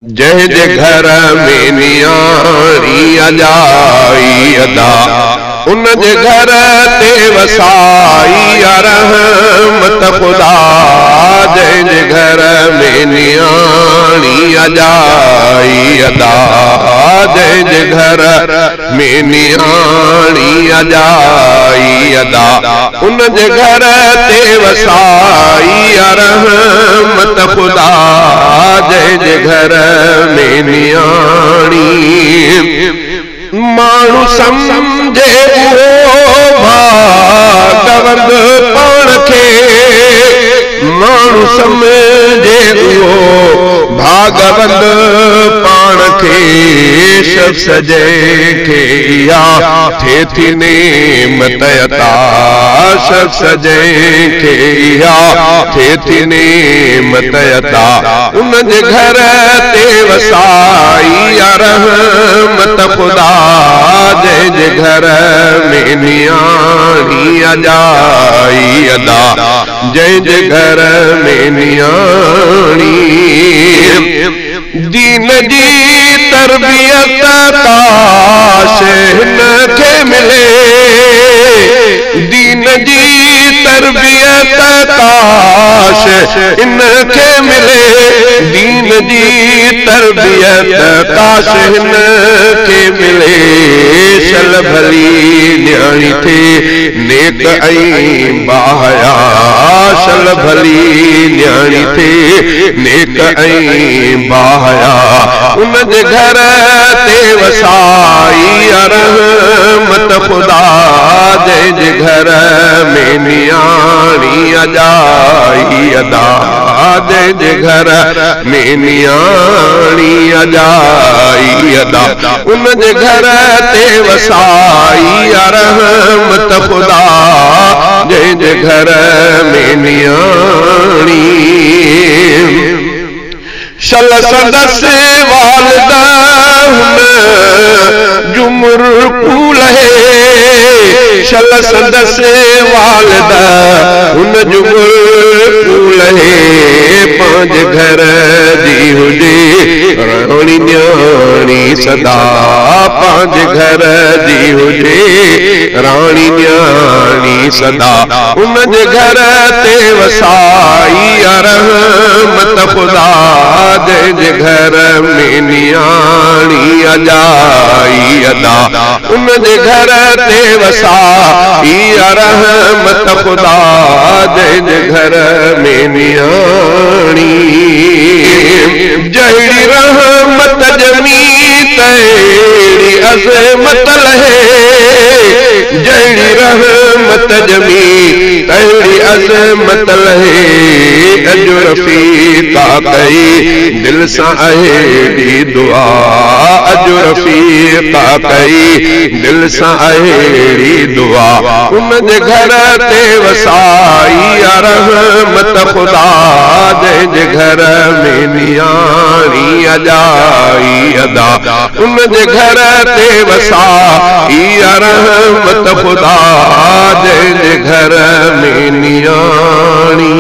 जंहिंजे घर में नियाणी अजाई अदा उन जे घर ते वसाई रहमत खुदा। जंहिंजे घर में नियाणी अजाई अदा जंहिंजे घर में नियाणी अजाई अदा उन जे घर ते वसाई रहमत खुदा। जंहिंजे घर में नियाणी माण्हू सम्झे उहो भागवंद पाण खे माण्हू सम्झे उहो भागवंद पाण खे शख्स जंहिंखे इहा थिए थी नेमत अता शख्स जंहिंखे इहा थिए थी नेमत अता उन जे घर ते वसाई रहमत खुदा। जंहिंजे घर में नियाणी अजाई अदा जंहिंजे घर में नियाणी दीन जी तरबियत काश हिनखे मिले दीन जी तरबियत काश हिनखे मिले दीन जी तरबियत काश हिनखे मिले। शल भली न्याणी थे नेक ऐं बाहया शल भली न्याणी थे नेक ऐं बाहया उन जे घर ते वसाई रहमत खुदा। जंहिंजे घर में नियाणी अजाई अदा जंहिंजे घर में नियाणी अजाई अदा उन जे घर ते वसाई रहमत खुदा। जंहिंजे घर में नियाणी शल संदस वालिदा हुन जुमुर कूल है शल संदस वालिदा हुन जुमुर कूल है। पांच घर जी हुजे राणी न्याणी सदा पांच घर जी हुजे राणी न्याणी सदा उन जे घर ते वसाई रहमत खुदा। जंहिंजे घर में नियाणी अजाई अदा उन जे घर ते वसाई रहमत खुदा। जंहिंजे घर में नियाणी जहिड़ी रहमत जमी तहिड़ी अज़मत लहे जहिड़ी रहमत जमी तहिड़ी अज़मत लहे। अजो रफ़ीका कई दिल सां अहिड़ी दुआ अजो रफ़ीका कई दिल सां अहिड़ी दुआ उन जे घर ते वसाई रहमत खुदा। जंहिंजे घर में नियाणी अजाई अदा उन जे घर ते वसाई रहमत खुदा। जंहिंजे घर में नियाणी